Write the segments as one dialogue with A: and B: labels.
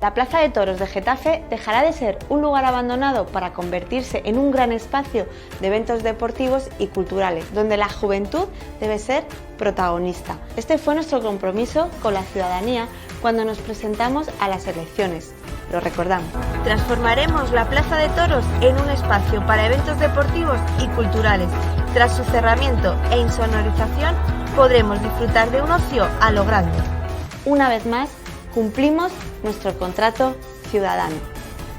A: La Plaza de Toros de Getafe dejará de ser un lugar abandonado para convertirse en un gran espacio de eventos deportivos y culturales, donde la juventud debe ser protagonista. Este fue nuestro compromiso con la ciudadanía cuando nos presentamos a las elecciones. Lo recordamos. Transformaremos la Plaza de Toros en un espacio para eventos deportivos y culturales. Tras su cerramiento e insonorización, podremos disfrutar de un ocio a lo grande. Una vez más, cumplimos nuestro contrato ciudadano.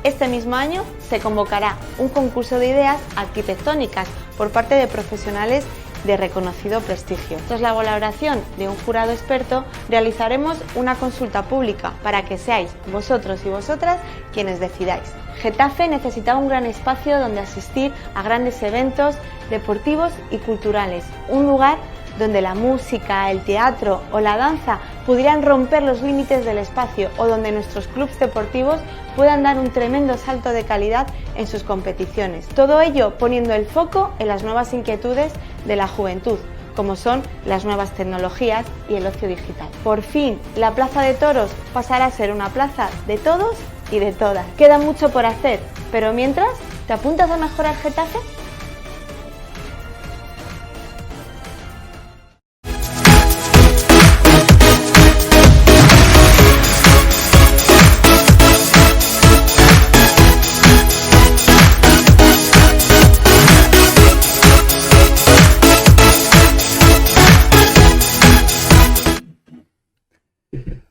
A: Este mismo año se convocará un concurso de ideas arquitectónicas por parte de profesionales de reconocido prestigio. Tras la valoración de un jurado experto, realizaremos una consulta pública para que seáis vosotros y vosotras quienes decidáis. Getafe necesitaba un gran espacio donde asistir a grandes eventos deportivos y culturales, un lugar donde la música, el teatro o la danza pudieran romper los límites del espacio o donde nuestros clubes deportivos puedan dar un tremendo salto de calidad en sus competiciones. Todo ello poniendo el foco en las nuevas inquietudes de la juventud, como son las nuevas tecnologías y el ocio digital. Por fin, la Plaza de Toros pasará a ser una plaza de todos y de todas. Queda mucho por hacer, pero mientras, ¿te apuntas a mejorar Getafe?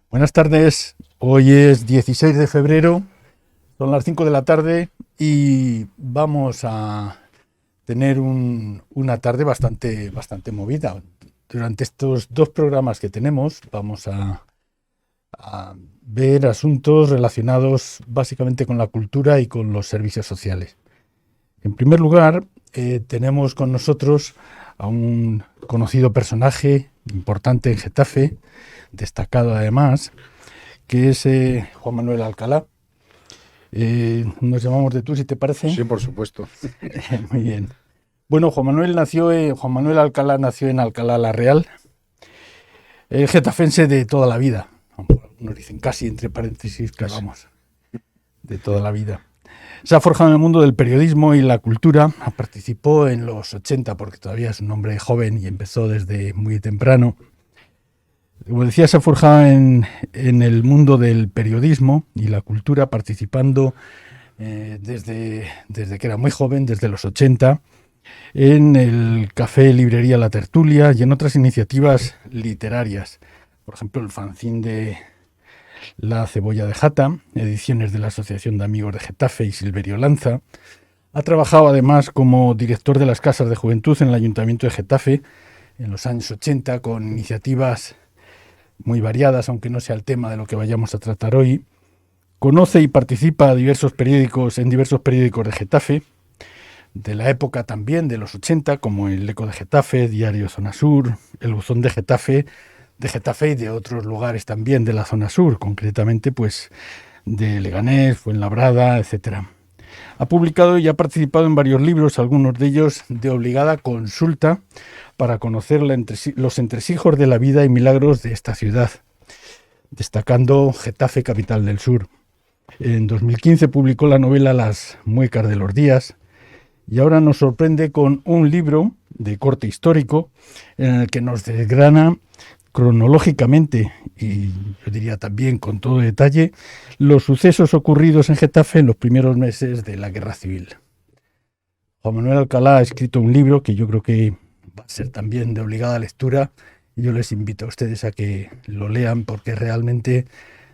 B: Buenas tardes, hoy es 16 de febrero, son las 5 de la tarde y vamos a tener una tarde bastante movida. Durante estos dos programas que tenemos vamos a ver asuntos relacionados básicamente con la cultura y con los servicios sociales. En primer lugar, tenemos con nosotros a un conocido personaje importante en Getafe, destacado además, que es Juan Manuel Alcalá. Nos llamamos de tú, si te parece.
C: Sí, por supuesto.
B: Muy bien. Bueno, Juan Manuel Alcalá nació en Alcalá la Real, getafense de toda la vida. Nos dicen casi entre paréntesis, pero vamos, de toda la vida. Se ha forjado en el mundo del periodismo y la cultura, participó en los 80 porque todavía es un hombre joven y empezó desde muy temprano. Como decía, se ha forjado en el mundo del periodismo y la cultura, participando desde que era muy joven, desde los 80, en el Café Librería La Tertulia y en otras iniciativas literarias. Por ejemplo, el fanzín de La Cebolla de Jata, ediciones de la Asociación de Amigos de Getafe y Silverio Lanza. Ha trabajado además como director de las Casas de Juventud en el Ayuntamiento de Getafe en los años 80 con iniciativas muy variadas, aunque no sea el tema de lo que vayamos a tratar hoy. Conoce y participa en diversos periódicos de Getafe, de la época también de los 80, como el Eco de Getafe, Diario Zona Sur, el Buzón de Getafe y de otros lugares también de la zona sur, concretamente pues de Leganés, Fuenlabrada, etcétera. Ha publicado y ha participado en varios libros, algunos de ellos de obligada consulta para conocer los entresijos de la vida y milagros de esta ciudad, destacando Getafe, capital del sur. En 2015 publicó la novela Las muecas de los días y ahora nos sorprende con un libro de corte histórico en el que nos desgrana cronológicamente y yo diría también con todo detalle los sucesos ocurridos en Getafe en los primeros meses de la Guerra Civil. Juan Manuel Alcalá ha escrito un libro que yo creo que va a ser también de obligada lectura y yo les invito a ustedes a que lo lean porque realmente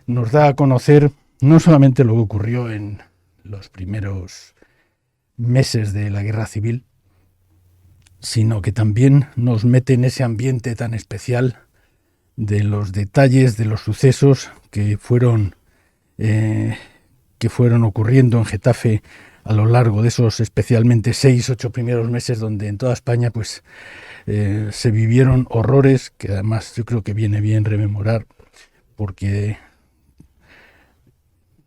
B: nos da a conocer no solamente lo que ocurrió en los primeros meses de la Guerra Civil, sino que también nos mete en ese ambiente tan especial de los detalles de los sucesos que fueron ocurriendo en Getafe a lo largo de esos especialmente 6-8 primeros meses donde en toda España pues se vivieron horrores que además yo creo que viene bien rememorar porque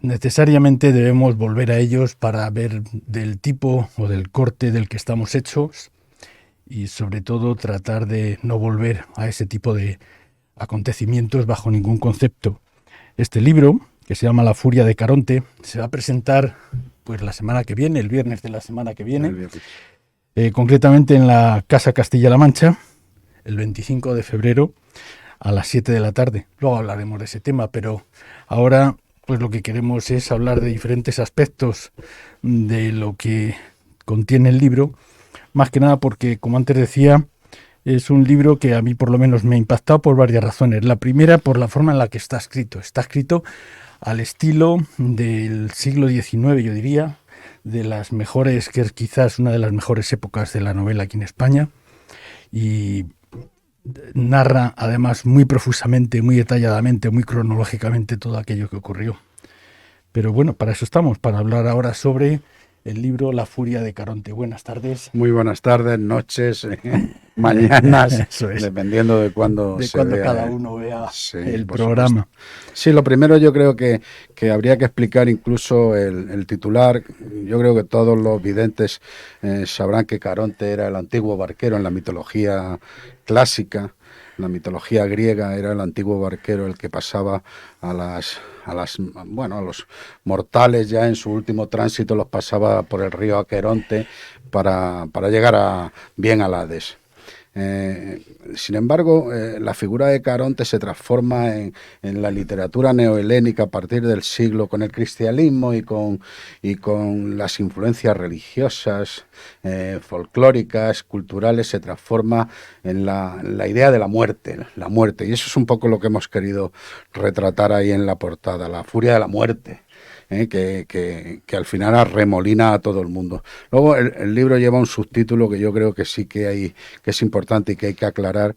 B: necesariamente debemos volver a ellos para ver del tipo o del corte del que estamos hechos y sobre todo tratar de no volver a ese tipo de acontecimientos bajo ningún concepto. Este libro que se llama La Furia de Caronte. Se va a presentar pues la semana que viene, el viernes de la semana que viene, concretamente en la Casa Castilla-La Mancha, el 25 de febrero a las 7 de la tarde. Luego hablaremos de ese tema, pero ahora pues lo que queremos es hablar de diferentes aspectos de lo que contiene el libro, más que nada porque, como antes decía, es un libro que a mí por lo menos me ha impactado por varias razones. La primera, por la forma en la que está escrito. Está escrito al estilo del siglo XIX, yo diría, de las mejores, que es quizás una de las mejores épocas de la novela aquí en España, y narra además muy profusamente, muy detalladamente, muy cronológicamente todo aquello que ocurrió. Pero bueno, para eso estamos, para hablar ahora sobre el libro La Furia de Caronte. Buenas tardes.
C: Muy buenas tardes, noches, mañanas,
B: Eso es.
C: dependiendo de cuándo vea,
B: cada uno vea
C: sí,
B: el programa.
C: Sí, lo primero yo creo que habría que explicar incluso el titular. Yo creo que todos los videntes sabrán que Caronte era el antiguo barquero en la mitología clásica. La mitología griega era el antiguo barquero el que pasaba a los mortales ya en su último tránsito, los pasaba por el río Aqueronte para llegar bien al Hades. Sin embargo, la figura de Caronte se transforma en la literatura neohelénica a partir del siglo, con el cristianismo y con las influencias religiosas, folclóricas, culturales, se transforma en la idea de la muerte. Y eso es un poco lo que hemos querido retratar ahí en la portada, la furia de la muerte. Que al final arremolina a todo el mundo. Luego el libro lleva un subtítulo que yo creo que sí que es importante y que hay que aclarar,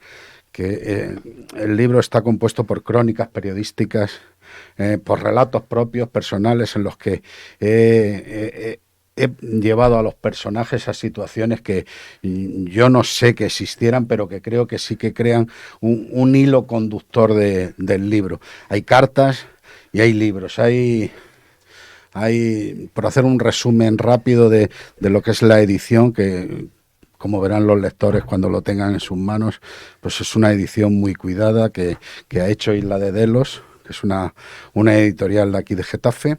C: que el libro está compuesto por crónicas periodísticas, por relatos propios, personales, en los que he llevado a los personajes a situaciones que yo no sé que existieran, pero que creo que sí que crean un hilo conductor del libro. Hay cartas y hay libros, por hacer un resumen rápido de lo que es la edición, que como verán los lectores cuando lo tengan en sus manos, pues es una edición muy cuidada que ha hecho Isla de Delos, que es una editorial de aquí de Getafe.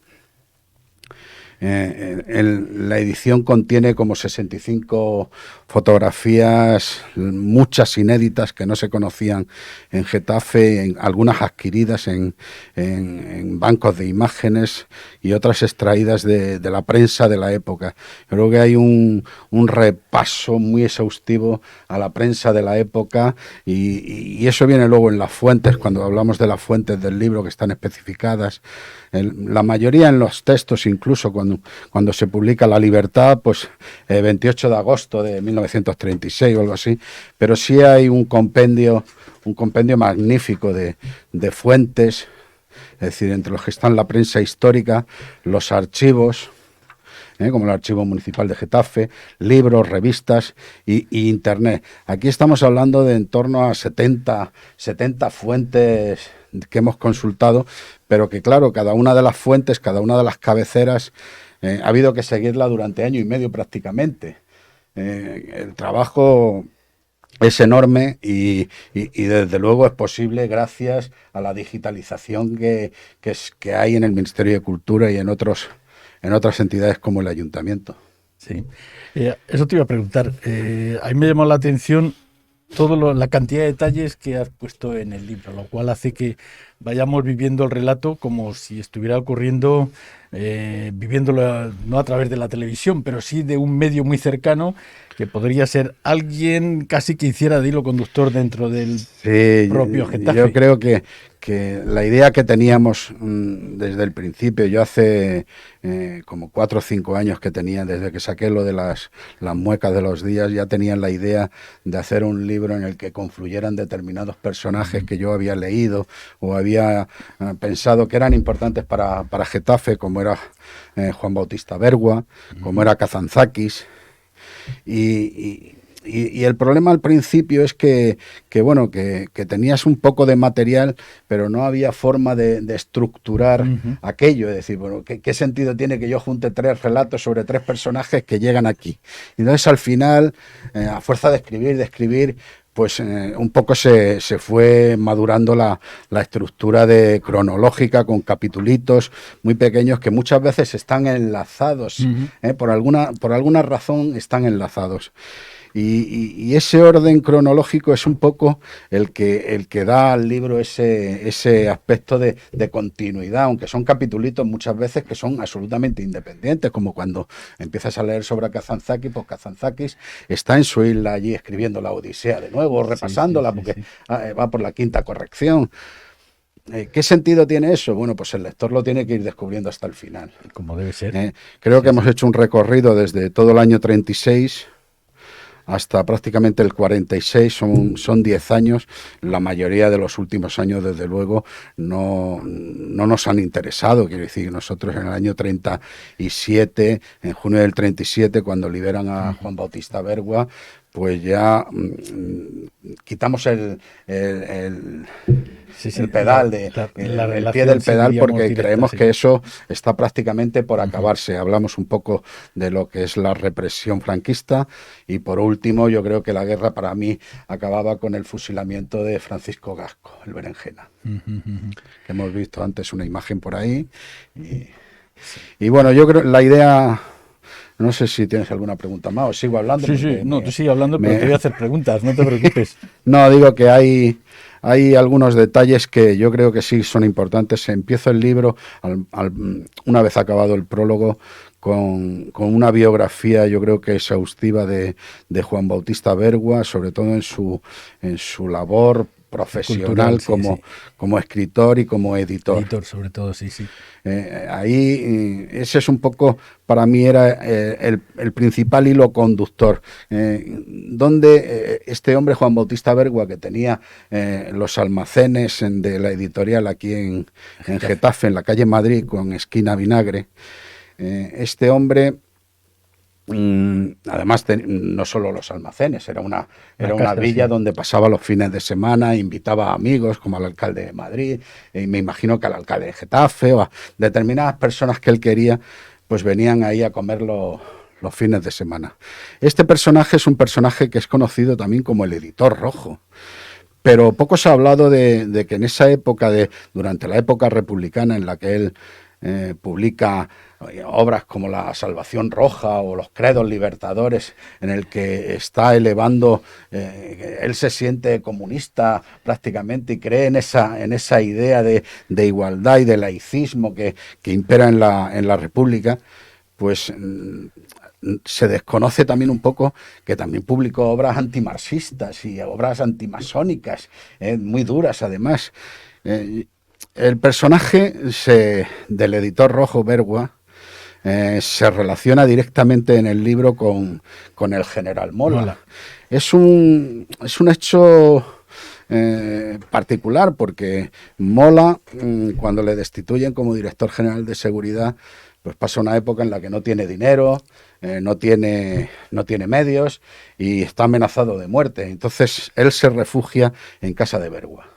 C: La edición contiene como 65 fotografías, muchas inéditas que no se conocían en Getafe, algunas adquiridas en bancos de imágenes y otras extraídas de la prensa de la época. Creo que hay un repaso muy exhaustivo a la prensa de la época y eso viene luego en las fuentes, cuando hablamos de las fuentes del libro que están especificadas. La mayoría en los textos, incluso cuando se publica La Libertad, pues 28 de agosto de 1936 o algo así, pero sí hay un compendio magnífico de fuentes, es decir, entre los que están la prensa histórica, los archivos, como el Archivo Municipal de Getafe, libros, revistas y Internet. Aquí estamos hablando de en torno a 70 fuentes que hemos consultado, pero que claro, cada una de las fuentes, cada una de las cabeceras, ha habido que seguirla durante año y medio prácticamente. El trabajo es enorme y desde luego es posible gracias a la digitalización que hay en el Ministerio de Cultura y en otras entidades como el Ayuntamiento.
B: Sí, eso te iba a preguntar. A mí me llamó la atención la cantidad de detalles que has puesto en el libro, lo cual hace que vayamos viviendo el relato como si estuviera ocurriendo, viviéndolo no a través de la televisión, pero sí de un medio muy cercano, que podría ser alguien casi que hiciera de hilo conductor dentro del propio Getafe.
C: Yo creo que la idea que teníamos desde el principio, yo hace como 4 o 5 años que tenía, desde que saqué lo de las muecas de los días, ya tenía la idea de hacer un libro en el que confluyeran determinados personajes que yo había leído o había pensado que eran importantes para Getafe, como era Juan Bautista Bergua, como era Kazantzakis. Y el problema al principio es que tenías un poco de material, pero no había forma de estructurar aquello. Es decir, bueno, ¿qué sentido tiene que yo junte 3 relatos sobre 3 personajes que llegan aquí? Y entonces al final, a fuerza de escribir, pues un poco se fue madurando la estructura cronológica con capitulitos muy pequeños que muchas veces están enlazados, por alguna razón están enlazados. Y ese orden cronológico es un poco el que da al libro ese aspecto de continuidad, aunque son capitulitos muchas veces que son absolutamente independientes, como cuando empiezas a leer sobre Kazantzakis, pues Kazantzakis está en su isla allí escribiendo la Odisea de nuevo, repasándola, porque va por la quinta corrección. ¿Qué sentido tiene eso? Bueno, pues el lector lo tiene que ir descubriendo hasta el final.
B: Como debe ser.
C: Creo que hemos hecho un recorrido desde todo el año 36 hasta prácticamente el 46, son 10 años. La mayoría de los últimos años, desde luego, no nos han interesado. Quiero decir, nosotros en el año 37, en junio del 37, cuando liberan a Juan Bautista Bergua, pues ya quitamos el pedal, el pie del pedal, porque creemos que eso está prácticamente por acabarse. Hablamos un poco de lo que es la represión franquista y, por último, yo creo que la guerra para mí acababa con el fusilamiento de Francisco Gasco, el berenjena. Hemos visto antes una imagen por ahí. Y bueno, yo creo la idea... No sé si tienes alguna pregunta más o sigo hablando.
B: Sí, no, tú sigue hablando, pero te voy a hacer preguntas, no te preocupes.
C: No, digo que hay algunos detalles que yo creo que sí son importantes. Empiezo el libro, una vez acabado el prólogo, con una biografía, yo creo que exhaustiva de Juan Bautista Bergua, sobre todo en su labor profesional cultural, como escritor y como editor.
B: Editor, sobre todo, sí.
C: Ahí ese es un poco, para mí era el principal hilo conductor, donde este hombre, Juan Bautista Bergua, que tenía los almacenes de la editorial aquí en Getafe, en la calle Madrid, con esquina Vinagre, este hombre... además, no solo los almacenes, era una villa donde pasaba los fines de semana, invitaba a amigos como al alcalde de Madrid, y me imagino que al alcalde de Getafe o a determinadas personas que él quería, pues venían ahí a comer los fines de semana. Este personaje es un personaje que es conocido también como el editor rojo. Pero poco se ha hablado de que en esa época, durante la época republicana en la que él publica obras como La Salvación Roja o Los Credos Libertadores, en el que está elevando, él se siente comunista prácticamente y cree en esa idea de igualdad y de laicismo que impera en la República, pues se desconoce también un poco que también publicó obras antimarxistas y obras antimasónicas, muy duras además. El personaje del editor rojo Bergua se relaciona directamente en el libro con el general Mola. Es un hecho particular, porque Mola, cuando le destituyen como director general de seguridad, pues pasa una época en la que no tiene dinero, no tiene medios y está amenazado de muerte. Entonces él se refugia en casa de Bergua.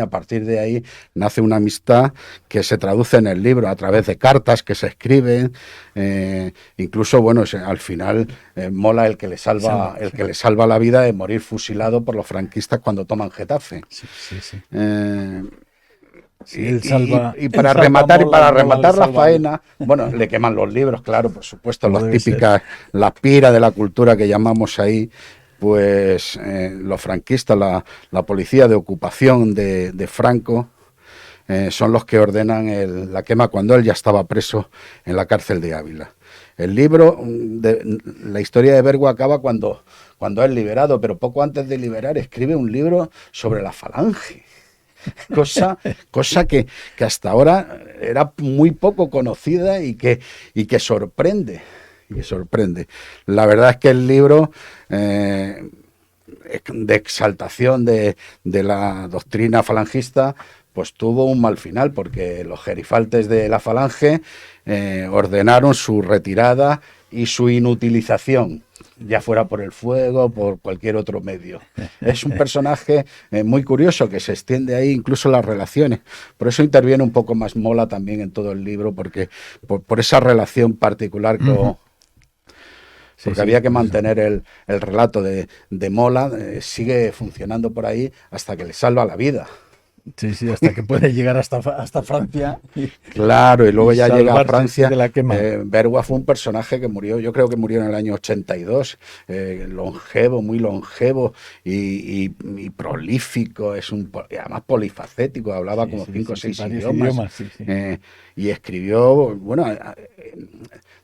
C: A partir de ahí nace una amistad que se traduce en el libro a través de cartas que se escriben, incluso, bueno, al final Mola el que le salva la vida de morir fusilado por los franquistas cuando toman Getafe.
B: Sí.
C: Y para rematar la faena, bueno, le queman los libros, claro, por supuesto, las típicas, la pira de la cultura que llamamos ahí. Pues los franquistas, la policía de ocupación de Franco, son los que ordenan la quema cuando él ya estaba preso en la cárcel de Ávila. El libro, la historia de Bergua acaba cuando es liberado, pero poco antes de liberar escribe un libro sobre la Falange. Cosa que hasta ahora era muy poco conocida y que sorprende. La verdad es que el libro de exaltación de la doctrina falangista pues tuvo un mal final, porque los gerifaltes de la Falange ordenaron su retirada y su inutilización, ya fuera por el fuego o por cualquier otro medio. Es un personaje muy curioso, que se extiende ahí incluso las relaciones. Por eso interviene un poco más Mola también en todo el libro, porque por esa relación particular porque
B: sí,
C: había que
B: pues
C: mantener el relato de Mola, sigue funcionando por ahí hasta que le salva la vida.
B: Sí, sí, hasta que puede llegar hasta Francia
C: Claro, y luego
B: y
C: ya llega a
B: salvarse sí,
C: Francia.
B: de la quema.
C: Bergua fue un personaje que murió, yo creo que murió en el año 82, longevo, muy longevo y prolífico, además polifacético, hablaba
B: Sí,
C: como
B: sí,
C: 5 o
B: sí, sí,
C: 6
B: varios
C: idiomas.
B: idiomas, sí, sí.
C: Y escribió, bueno,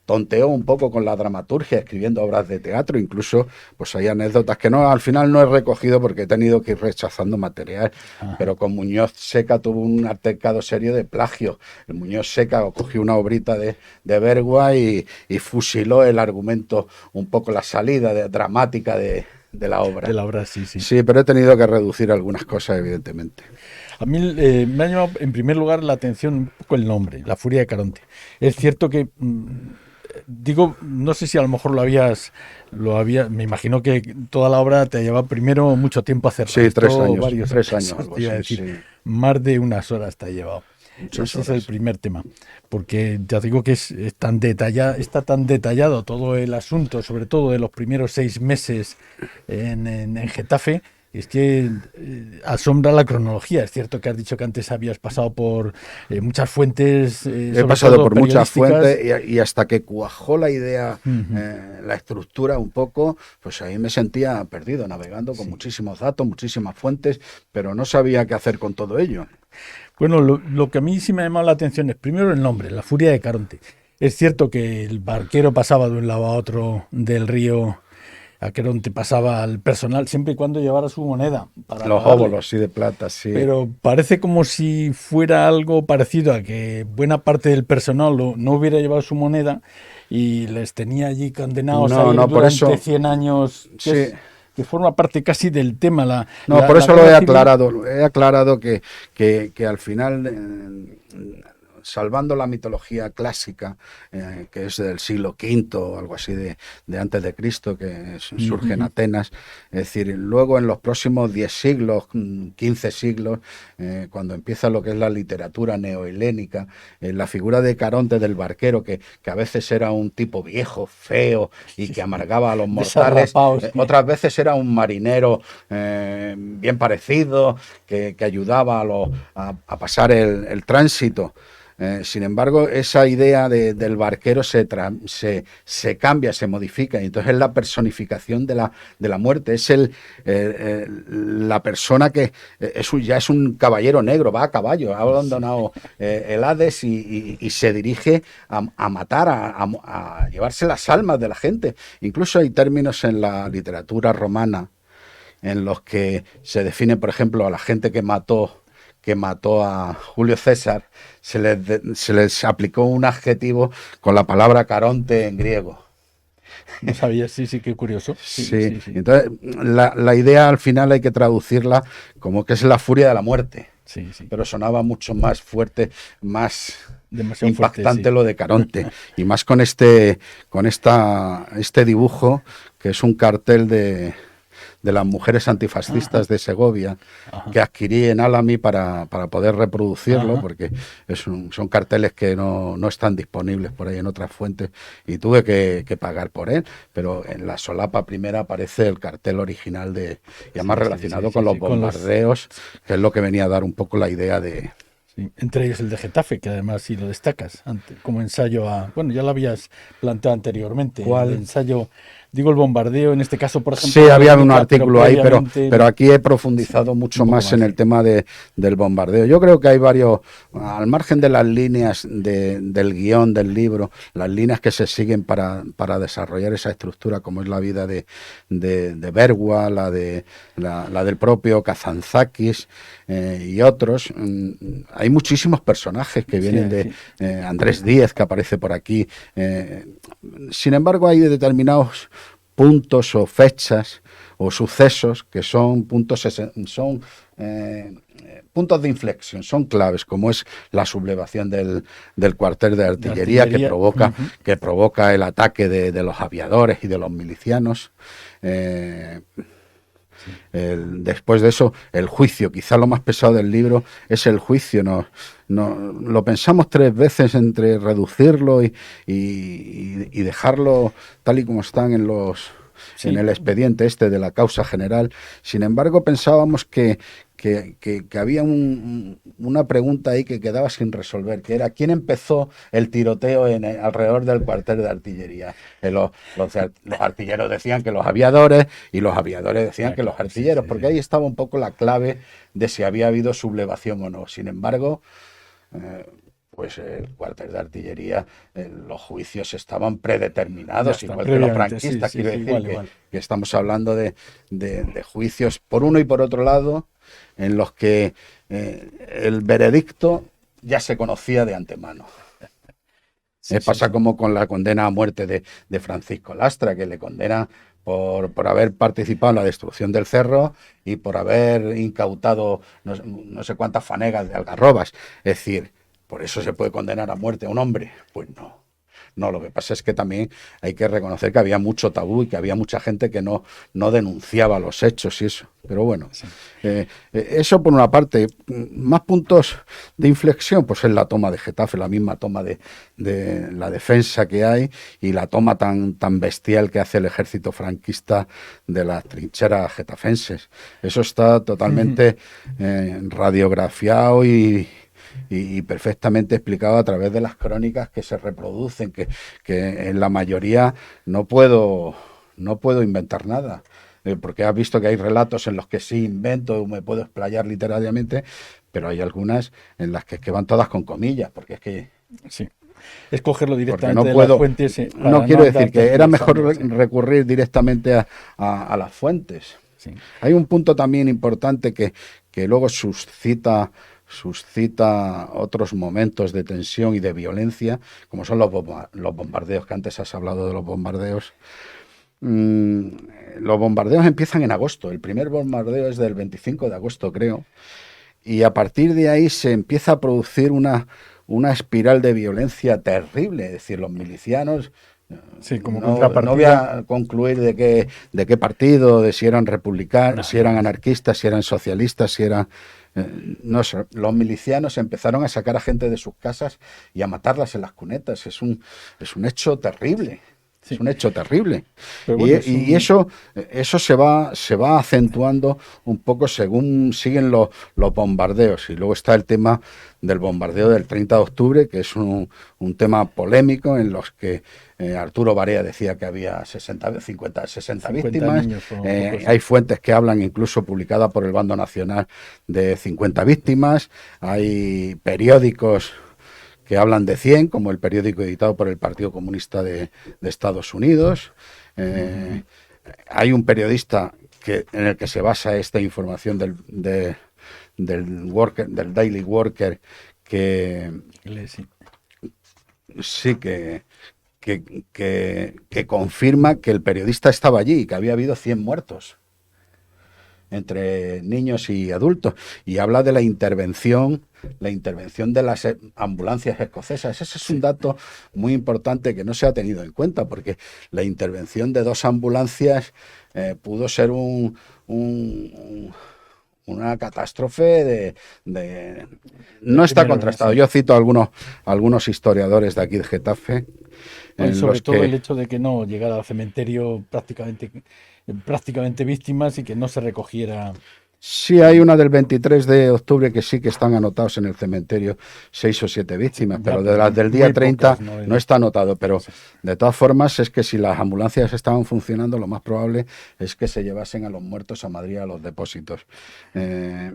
C: tonteó un poco con la dramaturgia, escribiendo obras de teatro, incluso pues hay anécdotas que no, al final no he recogido porque he tenido que ir rechazando material, pero con Muñoz Seca tuvo un altercado serio de plagio. El Muñoz Seca cogió una obrita de Bergua y fusiló el argumento, un poco la salida dramática de la obra.
B: De la obra, sí, sí.
C: Sí, pero he tenido que reducir algunas cosas, evidentemente.
B: A mí me ha llamado en primer lugar la atención un poco el nombre, La Furia de Caronte. Es cierto que, digo, no sé si a lo mejor me imagino que toda la obra te lleva primero mucho tiempo hacerla.
C: Sí, 3 años.
B: Varios
C: 3 años,
B: años,
C: algo
B: te iba a
C: así,
B: decir.
C: sí.
B: Más de unas horas te ha llevado.
C: Muchas
B: Ese es
C: horas.
B: el primer tema, porque ya digo que es tan está tan detallado todo el asunto, sobre todo de los primeros 6 meses en Getafe, es que asombra la cronología. Es cierto que has dicho que antes habías pasado por muchas fuentes.
C: He pasado por muchas fuentes y hasta que cuajó la idea, la estructura un poco, pues ahí me sentía perdido, navegando con muchísimos datos, muchísimas fuentes, pero no sabía qué hacer con todo ello.
B: Bueno, lo que a mí sí me ha llamado la atención es primero el nombre, La Furia de Caronte. Es cierto que el barquero pasaba de un lado a otro del río a Caronte, pasaba al personal siempre y cuando llevara su moneda. Para
C: los
B: pagarle.
C: óbolos, sí, de plata, sí.
B: Pero parece como si fuera algo parecido a que buena parte del personal no hubiera llevado su moneda y les tenía allí condenados a ir
C: por
B: durante
C: eso,
B: 100 años.
C: sí.
B: Que forma parte casi del tema.
C: Por eso lo he
B: guerra
C: aclarado. He aclarado que al final, salvando la mitología clásica, que es del siglo V o algo así de antes de Cristo, que surge en Atenas, es decir, luego en los próximos 10 siglos, 15 siglos, cuando empieza lo que es la literatura neohelénica, la figura de Caronte, del barquero, que a veces era un tipo viejo, feo y que amargaba a los mortales, otras veces era un marinero bien parecido, que ayudaba a pasar el tránsito. Sin embargo, esa idea del barquero se cambia, se modifica, y entonces es la personificación de la muerte, es la persona que ya es un caballero negro, va a caballo, ha abandonado el Hades y se dirige a matar, a llevarse las almas de la gente. Incluso hay términos en la literatura romana en los que se define, por ejemplo, a la gente que mató a Julio César, se les aplicó un adjetivo con la palabra Caronte en griego.
B: No sabía, sí, qué curioso.
C: Sí. Entonces, la idea al final hay que traducirla como que es la furia de la muerte.
B: Sí.
C: Pero sonaba mucho más fuerte, más
B: demasiado
C: impactante
B: fuerte,
C: lo de Caronte. Y más con este dibujo, que es un cartel de las mujeres antifascistas de Segovia, que adquirí en Alami para poder reproducirlo, porque son carteles que no están disponibles por ahí en otras fuentes, y tuve que pagar por él, pero en la solapa primera aparece el cartel original y además relacionado con los bombardeos, que es lo que venía a dar un poco la idea de...
B: Sí, entre ellos el de Getafe, que además sí lo destacas como ensayo Bueno, ya lo habías planteado anteriormente.
C: ¿Cuál?
B: El ensayo, digo, el bombardeo, en este caso, por ejemplo...
C: Sí, había un artículo ahí, pero aquí he profundizado
B: sí,
C: mucho más en el tema del bombardeo. Yo creo que hay varios, al margen de las líneas del guión del libro, las líneas que se siguen para desarrollar esa estructura, como es la vida de Bergua, la del propio Kazantzakis y otros. Hay muchísimos personajes que vienen de Andrés Díez, que aparece por aquí. Sin embargo, hay determinados puntos o fechas o sucesos que son puntos de inflexión, son claves, como es la sublevación del cuartel de artillería. Que provoca el ataque de los aviadores y de los milicianos. Después de eso, el juicio, quizá lo más pesado del libro es el juicio. Lo pensamos 3 veces entre reducirlo y dejarlo tal y como están en el expediente este de la causa general. Sin embargo, pensábamos que había una pregunta ahí que quedaba sin resolver, que era ¿quién empezó el tiroteo alrededor del cuartel de artillería? Los artilleros decían que los aviadores y los aviadores decían que los artilleros, porque ahí estaba un poco la clave de si había habido sublevación o no. Sin embargo, pues el cuartel de artillería, los juicios estaban predeterminados, igual que los franquistas. Quiero decir igual. Que estamos hablando de juicios por uno y por otro lado, en los que el veredicto ya se conocía de antemano. Pasa como con la condena a muerte de Francisco Lastra, que le condena por haber participado en la destrucción del cerro y por haber incautado no sé cuántas fanegas de algarrobas. Es decir, ¿por eso se puede condenar a muerte a un hombre? Pues no. No, lo que pasa es que también hay que reconocer que había mucho tabú y que había mucha gente que no denunciaba los hechos y eso. Pero bueno, eso por una parte. Más puntos de inflexión, pues es la toma de Getafe, la misma toma de la defensa que hay y la toma tan bestial que hace el ejército franquista de las trincheras getafenses. Eso está totalmente radiografiado y perfectamente explicado a través de las crónicas que se reproducen, que en la mayoría no puedo inventar nada, porque has visto que hay relatos en los que sí invento, me puedo explayar literariamente, pero hay algunas en las que van todas con comillas, porque es que...
B: Sí. Es cogerlo directamente
C: de las
B: fuentes.
C: No quiero decir que era mejor recurrir directamente a las fuentes. Sí. Hay un punto también importante que luego suscita otros momentos de tensión y de violencia, como son los bombardeos, que antes has hablado de los bombardeos. Los bombardeos empiezan en agosto. El primer bombardeo es del 25 de agosto, creo. Y a partir de ahí se empieza a producir una espiral de violencia terrible. Es decir, los milicianos...
B: Sí, como
C: no voy a concluir de qué partido, de si eran republicanos, si eran anarquistas, si eran socialistas, si eran... no sé, los milicianos empezaron a sacar a gente de sus casas y a matarlas en las cunetas. Es un hecho terrible. Sí. Es un hecho terrible. Bueno, y eso se va acentuando un poco según siguen los bombardeos. Y luego está el tema del bombardeo del 30 de octubre, que es un tema polémico en los que Arturo Barea decía que había 60 víctimas. Hay fuentes que hablan, incluso publicadas por el Bando Nacional, de 50 víctimas. Hay periódicos que hablan de 100, como el periódico editado por el Partido Comunista de Estados Unidos. Hay un periodista en el que se basa esta información del Daily Worker, que confirma que el periodista estaba allí y que había habido 100 muertos entre niños y adultos, y habla de la intervención de las ambulancias escocesas. Ese es un dato muy importante que no se ha tenido en cuenta, porque la intervención de 2 ambulancias pudo ser una catástrofe no está contrastado. Yo cito a algunos historiadores de aquí de Getafe.
B: Sobre todo el hecho de que no llegara al cementerio prácticamente víctimas y que no se recogiera.
C: Sí, hay una del 23 de octubre que sí que están anotados en el cementerio 6 o 7 víctimas, pero de las del día 30 no está anotado. Pero de todas formas, es que si las ambulancias estaban funcionando, lo más probable es que se llevasen a los muertos a Madrid a los depósitos. Hay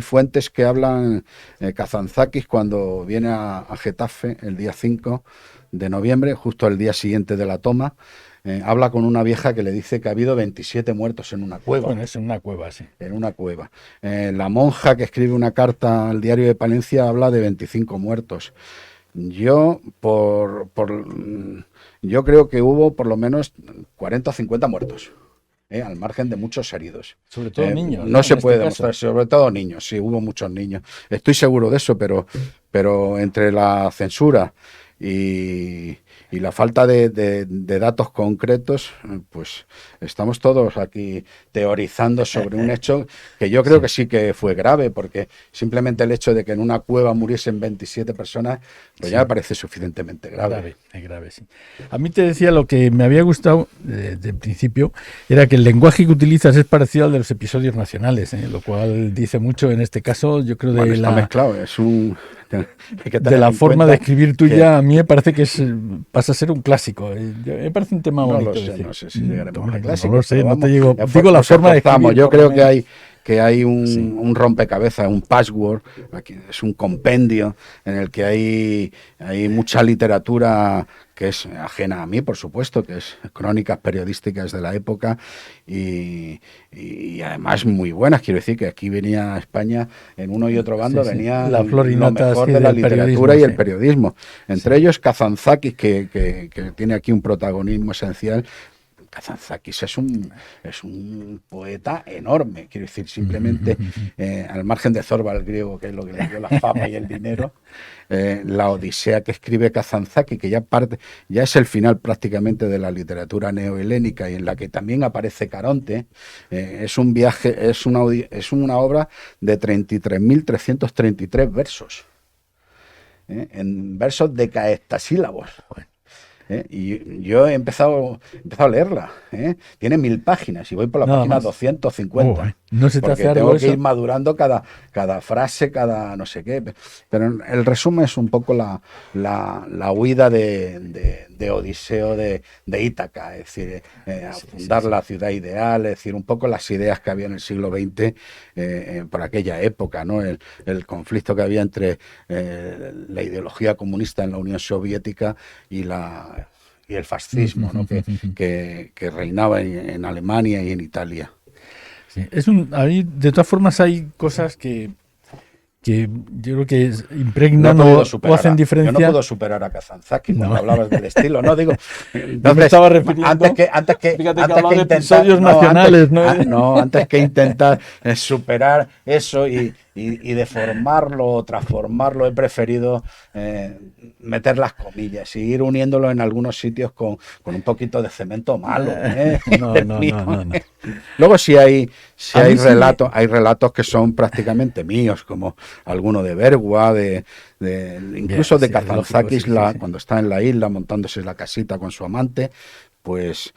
C: fuentes que hablan, Kazantzakis, cuando viene a Getafe el día 5 de noviembre, justo el día siguiente de la toma, habla con una vieja que le dice que ha habido 27 muertos en una cueva.
B: Bueno, es en una cueva, sí.
C: En una cueva. La monja que escribe una carta al diario de Palencia habla de 25 muertos. Yo creo que hubo por lo menos 40 o 50 muertos. Al margen de muchos heridos.
B: Sobre todo niños.
C: No se puede demostrar, sobre todo niños, sí, hubo muchos niños. Estoy seguro de eso, pero entre la censura y y la falta de datos concretos, pues estamos todos aquí teorizando sobre un hecho que yo creo que sí que fue grave, porque simplemente el hecho de que en una cueva muriesen 27 personas, pues ya me parece suficientemente grave.
B: Grave, sí. A mí te decía, lo que me había gustado de principio era que el lenguaje que utilizas es parecido al de los episodios nacionales, lo cual dice mucho en este caso, yo creo,
C: Bueno, está mezclado,
B: de la forma de escribir tuya. A mí me parece que pasa a ser un clásico. Me parece un tema bonito.
C: No sé si llegaremos a clásico.
B: No lo sé,
C: vamos,
B: no te digo la forma de escribir.
C: Yo creo que hay un rompecabezas, un patchwork, aquí es un compendio en el que hay mucha literatura que es ajena a mí, por supuesto, que es crónicas periodísticas de la época y además muy buenas. Quiero decir que aquí venía España, en uno y otro bando, venía
B: la flor y
C: lo
B: nata,
C: mejor de la literatura y el periodismo. Entre ellos Kazantzakis, que tiene aquí un protagonismo esencial. Kazantzakis es un poeta enorme, quiero decir, simplemente al margen de Zorba el griego, que es lo que le dio la fama y el dinero, la Odisea que escribe Kazantzakis, que ya es el final prácticamente de la literatura neohelénica y en la que también aparece Caronte, es un viaje, es una obra de 33.333 versos, en versos decahectasílabos. Y yo he empezado a leerla. Tiene 1000 páginas y voy por la página 250.
B: No se te
C: porque
B: hace algo
C: tengo que
B: eso.
C: ir madurando cada frase, cada no sé qué. Pero el resumen es un poco la huida de Odiseo de Ítaca, es decir, fundar la ciudad ideal, es decir, un poco las ideas que había en el siglo XX por aquella época, ¿no? El conflicto que había entre la ideología comunista en la Unión Soviética y el fascismo, ¿no? que reinaba en Alemania y en Italia.
B: Sí. Ahí, de todas formas, hay cosas que yo creo que impregnan o hacen diferencia.
C: Yo no puedo superar a Kazantzakis cuando hablabas del estilo, ¿no? Digo,
B: entonces, me estaba refiriendo,
C: antes que
B: intentar episodios nacionales,
C: antes que intentar superar eso y deformarlo o transformarlo, he preferido meter las comillas y ir uniéndolo en algunos sitios con un poquito de cemento malo.
B: No.
C: Luego hay relatos que son prácticamente míos, como alguno de Bergua, incluso de Kazantzakis, cuando está en la isla montándose la casita con su amante, pues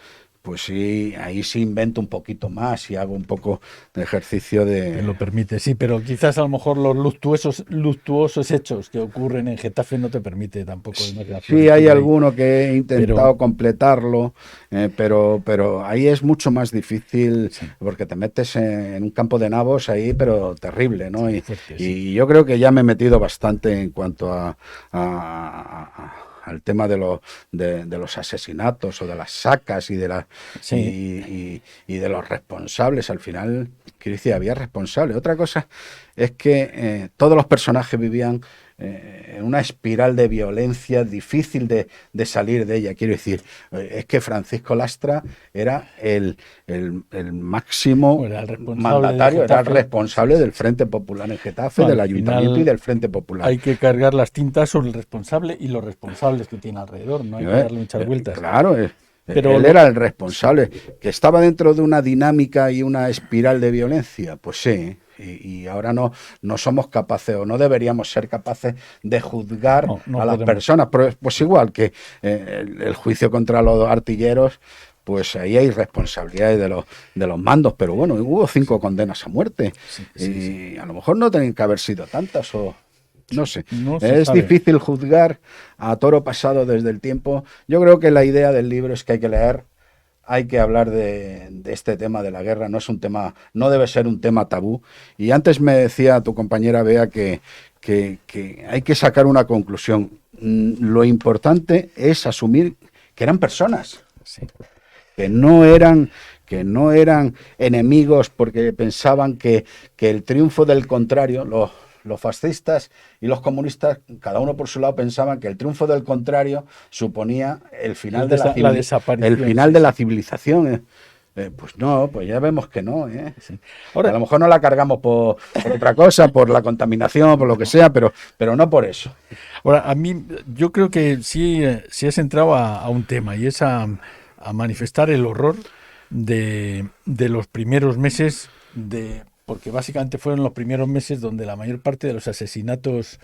C: sí, ahí sí invento un poquito más y hago un poco de ejercicio de...
B: Te lo permite, sí, pero quizás a lo mejor los luctuosos hechos que ocurren en Getafe no te permite tampoco.
C: Sí, hay alguno que he intentado completarlo, pero ahí es mucho más difícil, porque te metes en un campo de nabos ahí, pero terrible, ¿no? Y yo creo que ya me he metido bastante en cuanto al tema de los asesinatos o de las sacas y de los responsables. Al final, quiero decir, había responsables. Otra cosa es que todos los personajes vivían en una espiral de violencia difícil de salir de ella. Quiero decir, es que Francisco Lastra era el máximo mandatario, era el responsable del Frente Popular en Getafe, del Ayuntamiento y del Frente Popular.
B: Hay que cargar las tintas sobre el responsable y los responsables que tiene alrededor, no hay que darle muchas vueltas.
C: Claro, pero él era el responsable. ¿Que estaba dentro de una dinámica y una espiral de violencia? Pues sí. Y ahora no somos capaces o no deberíamos ser capaces de juzgar a las personas. Pues igual que el juicio contra los artilleros, pues ahí hay responsabilidades de los mandos. Pero bueno, hubo 5 condenas a muerte. Y a lo mejor no tenían que haber sido tantas o... No sé, es difícil juzgar a toro pasado desde el tiempo. Yo creo que la idea del libro es que hay que leer, hay que hablar de este tema de la guerra. No debe ser un tema tabú. Y antes me decía tu compañera Bea que hay que sacar una conclusión. Lo importante es asumir que eran personas, que no eran enemigos porque pensaban que el triunfo del contrario, los fascistas y los comunistas, cada uno por su lado, pensaban que el triunfo del contrario suponía el final de la civilización. Pues no, pues ya vemos que no, ¿eh?
B: Sí. Ahora,
C: A lo mejor no la cargamos por otra cosa, por la contaminación, por lo que sea, pero no por eso.
B: ahora, a mí, yo creo que sí has entrado a un tema y es a manifestar el horror de los primeros meses porque básicamente fueron los primeros meses donde la mayor parte de los asesinatos,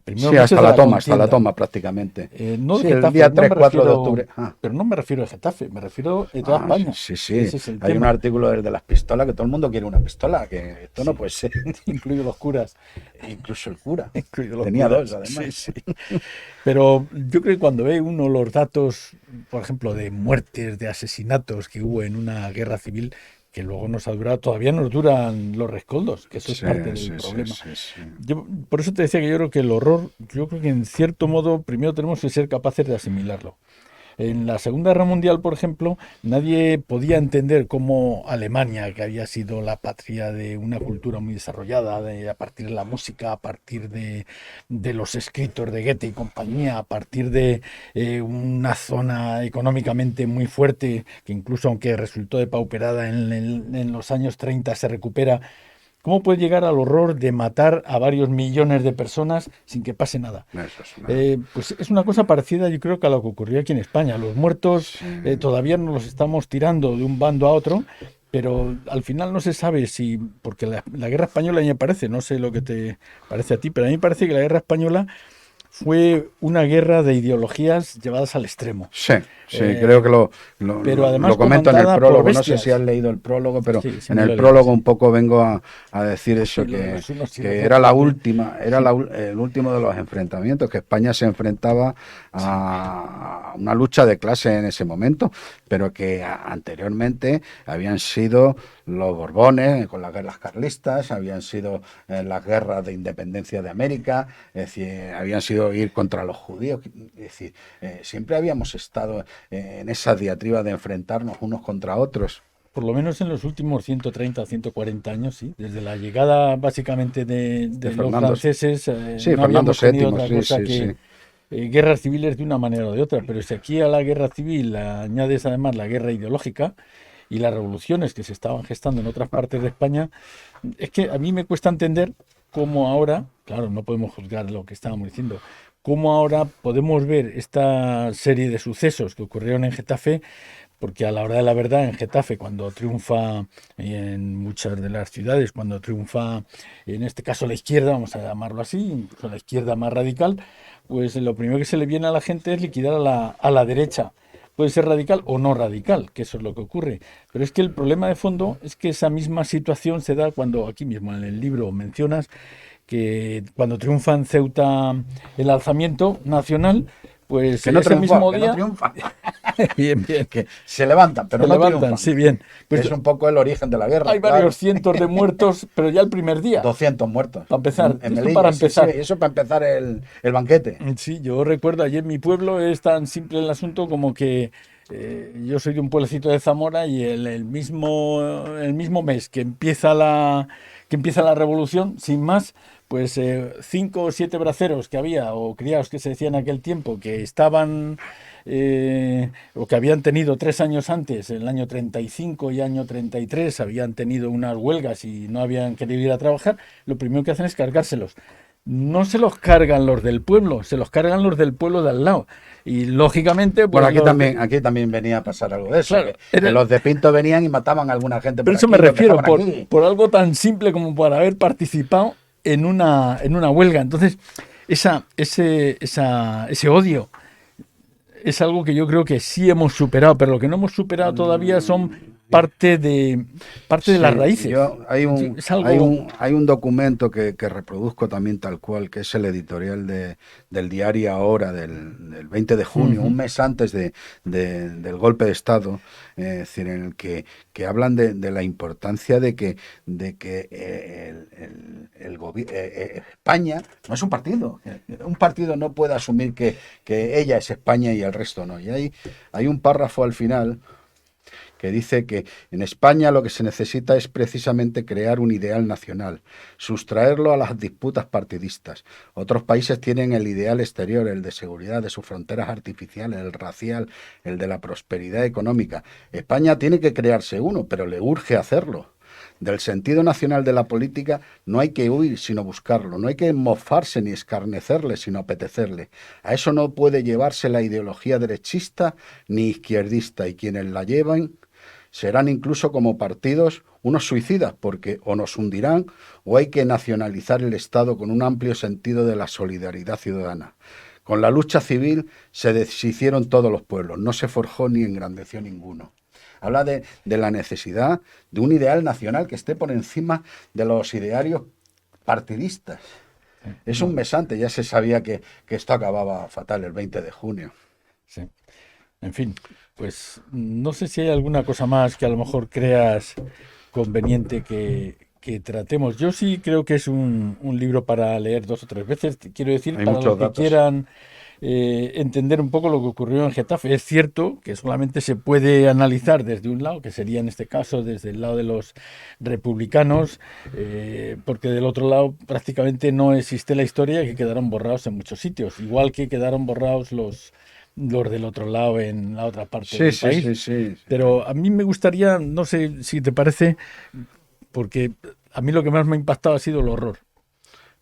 B: primeros
C: Sí,
B: meses
C: hasta
B: de
C: la toma,
B: contienda,
C: prácticamente.
B: no de
C: Sí, el
B: Getafe,
C: día
B: no
C: 3,
B: me
C: 4 de
B: refiero,
C: octubre.
B: pero no me refiero a Getafe, me refiero a toda España.
C: Sí, sí.
B: Ese es el
C: Hay un
B: tema,
C: artículo de las pistolas que todo el mundo quiere una pistola, que esto no
B: sí,
C: puede ser.
B: incluidos los curas,
C: Incluso el cura.
B: incluidos los
C: Tenía
B: curas,
C: dos, además.
B: sí, sí. Pero yo creo que cuando ve uno los datos, por ejemplo, de muertes, de asesinatos que hubo en una guerra civil, que luego nos ha durado, todavía nos duran los rescoldos, que eso es
C: Sí,
B: parte del
C: sí,
B: problema.
C: sí.
B: Yo, por eso te decía que yo creo que el horror, yo creo que en cierto modo primero tenemos que ser capaces de asimilarlo. En la Segunda Guerra Mundial, por ejemplo, nadie podía entender cómo Alemania, que había sido la patria de una cultura muy desarrollada, a partir de la música, a partir de los escritos de Goethe y compañía, a partir de una zona económicamente muy fuerte, que incluso aunque resultó depauperada en los años 30 se recupera. ¿Cómo puede llegar al horror de matar a varios millones de personas sin que pase nada?
C: Eso es
B: Pues es una cosa parecida, yo creo, que a lo que ocurrió aquí en España. Los muertos todavía no los estamos tirando de un bando a otro, pero al final no se sabe si, porque la guerra española a mí me parece, no sé lo que te parece a ti, pero a mí me parece que la guerra española fue una guerra de ideologías llevadas al extremo.
C: Sí,
B: Eh,
C: creo que
B: pero además
C: lo comento en el
B: comandada por
C: prólogo. No sé
B: bestias.
C: si has leído el prólogo, pero
B: Sí, sí
C: en
B: me lo
C: el
B: he leído,
C: prólogo
B: sí.
C: un poco vengo a decir eso,
B: Sí, lo
C: que,
B: resumo, sí,
C: que
B: lo
C: era la
B: resumo.
C: última, era
B: Sí,
C: el último de los enfrentamientos, que España se enfrentaba a una lucha de clase en ese momento, pero que anteriormente habían sido los Borbones con las guerras carlistas, habían sido las guerras de independencia de América, es decir, habían sido ir contra los judíos, es decir, siempre habíamos estado en esa diatriba de enfrentarnos unos contra otros.
B: por lo menos en los últimos 130 o 140 años, sí. Desde la llegada básicamente
C: De
B: de los
C: Fernando,
B: franceses,
C: sí,
B: no
C: Fernando
B: habíamos tenido
C: VII,
B: otra
C: sí,
B: cosa
C: sí,
B: que
C: sí.
B: guerras civiles de una manera o de otra. Pero si aquí a la guerra civil añades además la guerra ideológica y las revoluciones que se estaban gestando en otras partes de España, es que a mí me cuesta entender cómo ahora, claro, no podemos juzgar lo que estábamos diciendo, cómo ahora podemos ver esta serie de sucesos que ocurrieron en Getafe, porque a la hora de la verdad en Getafe, cuando triunfa, y en muchas de las ciudades, cuando triunfa, en este caso la izquierda, vamos a llamarlo así, incluso la izquierda más radical, pues lo primero que se le viene a la gente es liquidar a la derecha. Puede ser radical o no radical, que eso es lo que ocurre. Pero es que el problema de fondo es que esa misma situación se da cuando, aquí mismo en el libro mencionas, que cuando triunfa en Ceuta el alzamiento nacional, pues
C: Que no
B: ese
C: triunfa,
B: mismo
C: que no
B: día,
C: triunfa.
B: bien, bien,
C: Que se levantan, pero
B: se
C: no
B: levantan,
C: triunfan.
B: sí, bien.
C: Que
B: Pues
C: es un poco el origen de la guerra,
B: hay
C: claro.
B: varios cientos de muertos, pero ya el primer día,
C: 200 muertos.
B: para empezar.
C: En
B: Esto
C: Melilla,
B: para
C: sí, sí,
B: empezar.
C: eso para empezar el banquete.
B: Sí, yo recuerdo allí en mi pueblo es tan simple el asunto como que yo soy de un pueblecito de Zamora y el mismo mes que empieza la revolución, sin más, pues 5 o 7 braceros que había, o criados que se decía en aquel tiempo, que estaban o que habían tenido 3 años antes, en el año 35 y año 33, habían tenido unas huelgas y no habían querido ir a trabajar, lo primero que hacen es cargárselos. No se los cargan los del pueblo, se los cargan los del pueblo de al lado. Y lógicamente, pues
C: Bueno, aquí
B: los
C: también venía a pasar algo de eso.
B: claro,
C: Que los de Pinto venían y mataban a alguna gente
B: pero
C: por
B: eso
C: aquí,
B: me
C: los
B: refiero,
C: dejaban aquí.
B: por algo tan simple como por haber participado en una huelga. Entonces, ese odio es algo que yo creo que sí hemos superado, pero lo que no hemos superado todavía son parte de las
C: Sí,
B: raíces. Es algo.
C: hay un documento que reproduzco también tal cual, que es el editorial del diario Ahora del 20 de junio, un mes antes del golpe de Estado, es decir, en el que hablan de la importancia de que España no es un partido. Un partido no puede asumir que ella es España y el resto no. Y hay un párrafo al final que dice que en España lo que se necesita es precisamente crear un ideal nacional, sustraerlo a las disputas partidistas. Otros países tienen el ideal exterior, el de seguridad, de sus fronteras artificiales, el racial, el de la prosperidad económica. España tiene que crearse uno, pero le urge hacerlo. Del sentido nacional de la política no hay que huir, sino buscarlo. No hay que mofarse ni escarnecerle, sino apetecerle. A eso no puede llevarse la ideología derechista ni izquierdista, y quienes la llevan serán incluso como partidos unos suicidas, porque o nos hundirán o hay que nacionalizar el Estado con un amplio sentido de la solidaridad ciudadana. Con la lucha civil se deshicieron todos los pueblos, no se forjó ni engrandeció ninguno. Habla de la necesidad de un ideal nacional que esté por encima de los idearios partidistas. Es un mes antes, ya se sabía que esto acababa fatal el 20 de junio.
B: Sí. En fin, pues no sé si hay alguna cosa más que a lo mejor creas conveniente que tratemos. Yo sí creo que es un libro para leer 2 o 3 veces. Quiero decir,
C: Hay
B: para
C: muchos
B: los que
C: datos.
B: quieran entender un poco lo que ocurrió en Getafe. Es cierto que solamente se puede analizar desde un lado, que sería en este caso desde el lado de los republicanos, porque del otro lado prácticamente no existe la historia, que quedaron borrados en muchos sitios, igual que quedaron borrados los del otro lado en la otra parte del país.
C: Sí.
B: Pero a mí me gustaría, no sé si te parece, porque a mí lo que más me ha impactado ha sido el horror.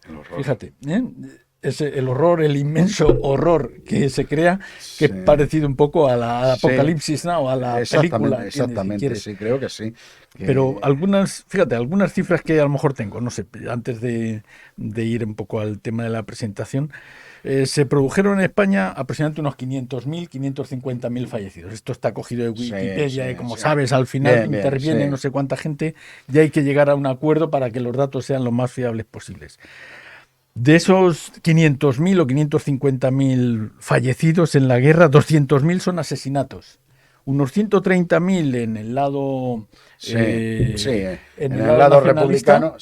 C: El horror.
B: Fíjate, el horror, el inmenso horror que se crea, que es parecido un poco a la Apocalipsis Now, a la película.
C: Exactamente, sí, creo que sí.
B: Pero algunas cifras que a lo mejor tengo, no sé, antes de ir un poco al tema de la presentación, se produjeron en España aproximadamente unos 500.000, 550.000 fallecidos. Esto está cogido de Wikipedia y como sabes, al final interviene no sé cuánta gente y hay que llegar a un acuerdo para que los datos sean lo más fiables posibles. De esos 500.000 o 550.000 fallecidos en la guerra, 200.000 son asesinatos. Unos 130.000 en el lado
C: en el lado republicano,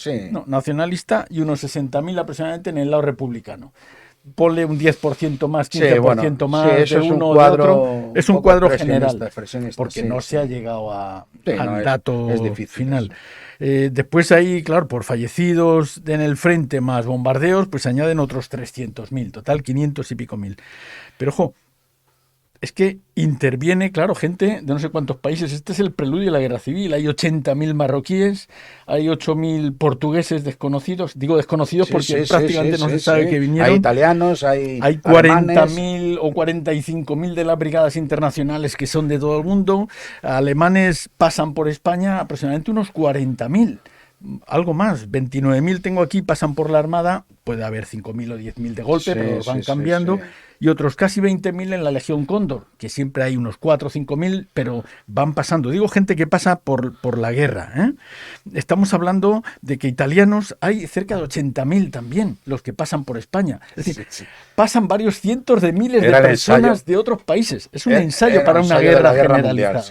B: nacionalista, y unos 60.000 aproximadamente en el lado republicano. Ponle un 10% más, 15% más de uno o de otro. Es un cuadro general, porque no se ha llegado al dato final. Después ahí, claro, por fallecidos en el frente más bombardeos, pues se añaden otros 300.000, total 500 y pico mil. Pero ojo, es que interviene, claro, gente de no sé cuántos países. Este es el preludio de la guerra civil. Hay 80.000 marroquíes, hay 8.000 portugueses desconocidos. Digo desconocidos porque prácticamente no se sabe que vinieron.
C: Hay italianos, hay
B: 40.000 o 45.000 de las brigadas internacionales que son de todo el mundo. Alemanes pasan por España aproximadamente unos 40.000. Algo más, 29.000 tengo aquí, pasan por la Armada, puede haber 5.000 o 10.000 de golpe, pero los van cambiando, y otros casi 20.000 en la Legión Cóndor, que siempre hay unos 4 o 5.000, pero van pasando. Digo gente que pasa por la guerra, ¿eh? Estamos hablando de que italianos hay cerca de 80.000 también, los que pasan por España. Es decir, pasan varios cientos de miles de personas de otros países. Es un ensayo para una guerra generalizada.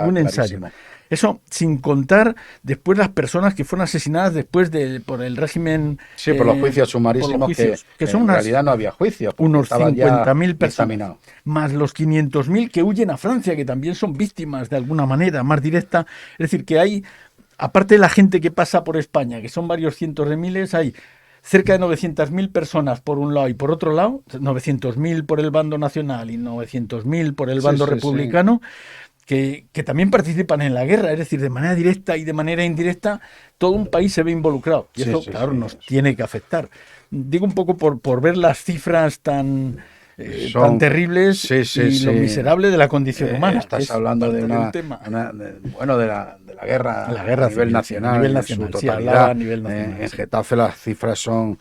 B: Un ensayo. Eso sin contar después las personas que fueron asesinadas después por el régimen...
C: Sí, por los juicios sumarísimos, que son en realidad no había juicios.
B: Unos 50.000 personas, más los 500.000 que huyen a Francia, que también son víctimas de alguna manera más directa. Es decir, que hay, aparte de la gente que pasa por España, que son varios cientos de miles, hay cerca de 900.000 personas por un lado y por otro lado, 900.000 por el bando nacional y 900.000 por el bando republicano, que también participan en la guerra, es decir, de manera directa y de manera indirecta, todo un país se ve involucrado. Y eso, claro, nos tiene que afectar. Digo un poco por ver las cifras tan terribles y lo miserable de la condición humana.
C: Estás hablando de la guerra a nivel nacional, en su totalidad. En Getafe las cifras son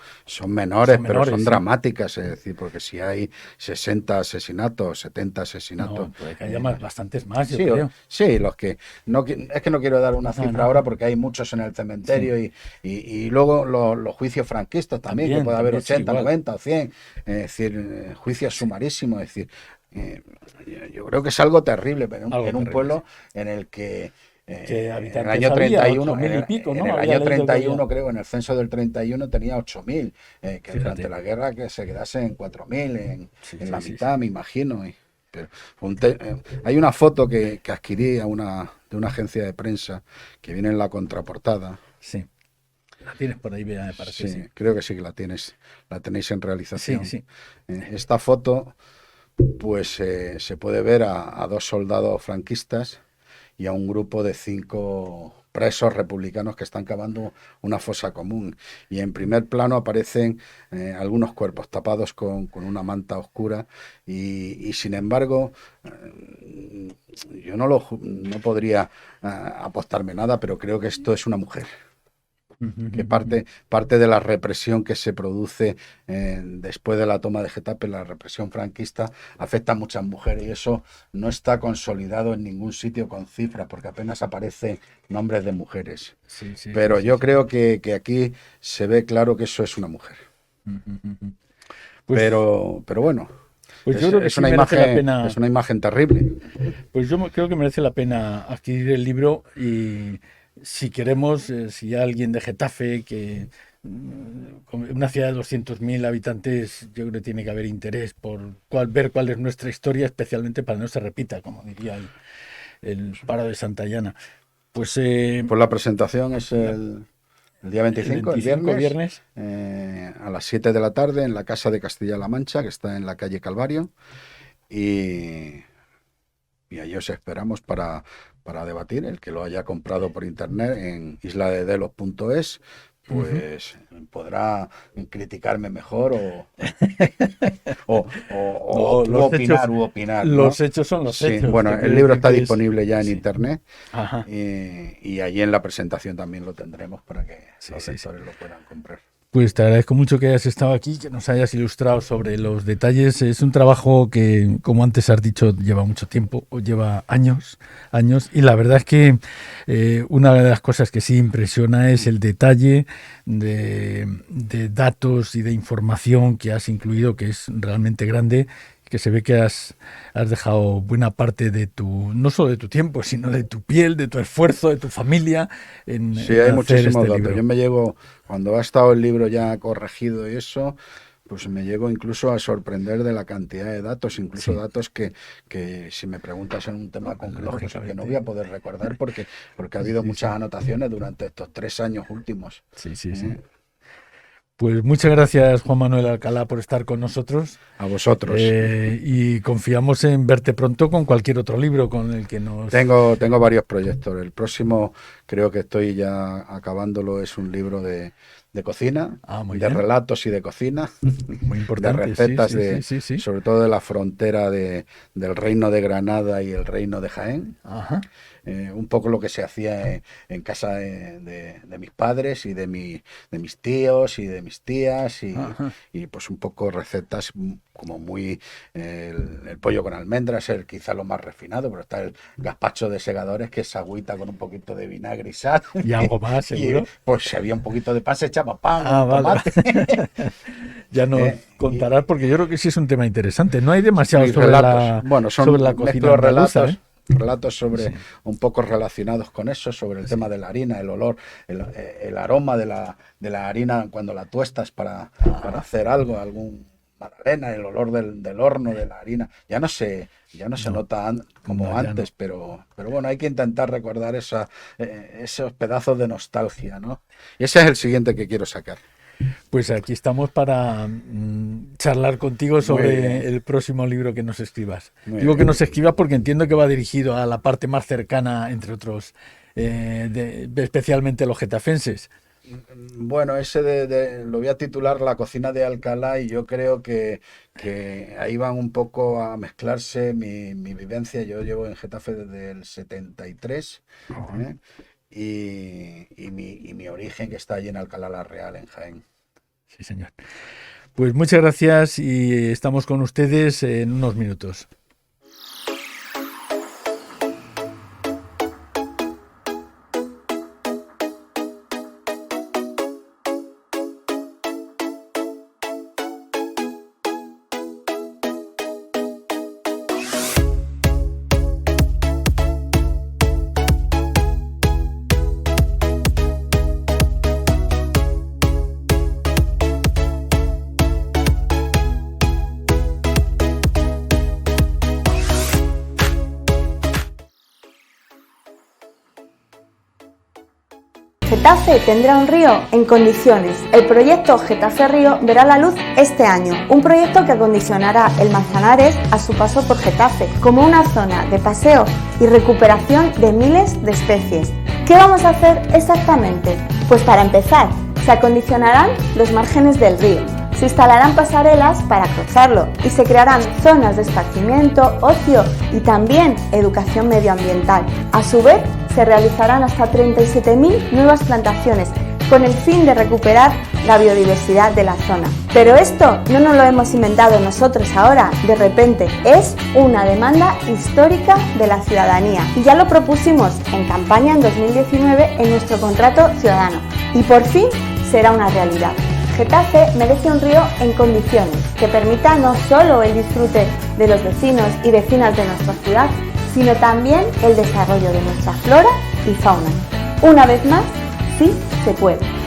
C: menores, pero son dramáticas, es decir, porque si hay 60 asesinatos, 70 asesinatos...
B: No, puede que haya bastantes más, yo creo.
C: Sí, los que... es que no quiero dar una cifra ahora porque hay muchos en el cementerio y luego los juicios franquistas también, que puede haber 80, 90 o 100, es decir, juicios sumarísimos, es decir, yo creo que es algo terrible, pero en un pueblo en el que en el año 31, creo, en el censo del 31 tenía 8.000, que durante la guerra que se quedase en 4.000, en la mitad, me imagino. Pero hay una foto que adquirí de una agencia de prensa que viene en la contraportada.
B: Sí. La tienes por ahí, me parece.
C: Sí, creo que sí que la tenéis en realización.
B: Sí.
C: Esta foto, pues se puede ver a 2 soldados franquistas y a un grupo de 5 presos republicanos que están cavando una fosa común. Y en primer plano aparecen algunos cuerpos tapados con una manta oscura y sin embargo, yo no podría apostarme nada, pero creo que esto es una mujer. Que parte de la represión que se produce después de la toma de Getafe, la represión franquista, afecta a muchas mujeres y eso no está consolidado en ningún sitio con cifras, porque apenas aparecen nombres de mujeres. Pero yo creo que aquí se ve claro que eso es una mujer.
B: Pues,
C: pero bueno,
B: pues yo creo que
C: es
B: sí
C: una
B: merece la pena.
C: Es una imagen terrible.
B: Pues yo creo que merece la pena adquirir el libro y si queremos, si hay alguien de Getafe, que una ciudad de 200.000 habitantes, yo creo que tiene que haber interés por ver cuál es nuestra historia, especialmente para que no se repita, como diría el paro de Santayana. Pues
C: la presentación es el día 25, el viernes. A las 7 de la tarde en la Casa de Castilla-La Mancha, que está en la calle Calvario. Y ahí os esperamos para debatir. El que lo haya comprado por internet en isladedelos.es, pues podrá criticarme mejor o opinar. ¿no?
B: Los hechos son los hechos.
C: Bueno, el libro está disponible ya en internet y allí en la presentación también lo tendremos para que los lectores lo puedan comprar.
B: Pues te agradezco mucho que hayas estado aquí, que nos hayas ilustrado sobre los detalles. Es un trabajo que, como antes has dicho, lleva mucho tiempo, o lleva años, y la verdad es que una de las cosas que sí impresiona es el detalle de datos y de información que has incluido, que es realmente grande, que se ve que has dejado buena parte de no solo de tu tiempo, sino de tu piel, de tu esfuerzo, de tu familia.
C: Hay muchísimos datos. Yo me llego, cuando ha estado el libro ya corregido y eso, pues me llego incluso a sorprender de la cantidad de datos, incluso datos que si me preguntas en un tema concreto, que no voy a poder recordar porque ha habido muchas anotaciones durante estos 3 años últimos.
B: Sí. Pues muchas gracias, Juan Manuel Alcalá, por estar con nosotros.
C: A vosotros.
B: Y confiamos en verte pronto con cualquier otro libro con el que nos...
C: Tengo varios proyectos. El próximo, creo que estoy ya acabándolo, es un libro de cocina, relatos y de cocina.
B: Muy importante.
C: De recetas, sobre todo de la frontera del Reino de Granada y el Reino de Jaén.
B: Ajá.
C: Un poco lo que se hacía en casa de mis padres y de mis tíos y de mis tías y pues un poco recetas como muy el pollo con almendras, quizá lo más refinado, pero está el gazpacho de segadores, que es agüita con un poquito de vinagre y sal.
B: ¿Y algo más, seguro?
C: Pues si había un poquito de pan, se echaba pan,
B: tomate. Vale. Ya nos contarás, porque yo creo que sí es un tema interesante. No hay demasiado sobre
C: relatos.
B: Sobre la cocina andaluza,
C: relatos sobre un poco relacionados con eso, sobre el tema de la harina, el olor, el aroma de la harina cuando la tuestas para hacer algún magdalena, el olor del horno de la harina. Ya no se nota como antes, pero bueno, hay que intentar recordar esos pedazos de nostalgia, ¿no? Y ese es el siguiente que quiero sacar.
B: Pues aquí estamos para charlar contigo sobre el próximo libro que nos escribas. Digo que nos escribas porque entiendo que va dirigido a la parte más cercana, entre otros, especialmente los getafenses.
C: Bueno, ese lo voy a titular La cocina de Alcalá, y yo creo que ahí van un poco a mezclarse mi vivencia. Yo llevo en Getafe desde el 73, y mi origen, que está allí en Alcalá la Real, en Jaén.
B: Sí, señor. Pues muchas gracias y estamos con ustedes en unos minutos.
A: Getafe tendrá un río en condiciones. El proyecto Getafe Río verá la luz este año, un proyecto que acondicionará el Manzanares a su paso por Getafe, como una zona de paseo y recuperación de miles de especies. ¿Qué vamos a hacer exactamente? Pues para empezar, se acondicionarán los márgenes del río, se instalarán pasarelas para cruzarlo y se crearán zonas de esparcimiento, ocio y también educación medioambiental. A su vez, se realizarán hasta 37.000 nuevas plantaciones con el fin de recuperar la biodiversidad de la zona. Pero esto no nos lo hemos inventado nosotros ahora, de repente, es una demanda histórica de la ciudadanía y ya lo propusimos en campaña en 2019 en nuestro contrato ciudadano y por fin será una realidad. Getafe merece un río en condiciones que permita no solo el disfrute de los vecinos y vecinas de nuestra ciudad, sino también el desarrollo de nuestra flora y fauna. Una vez más, sí se puede.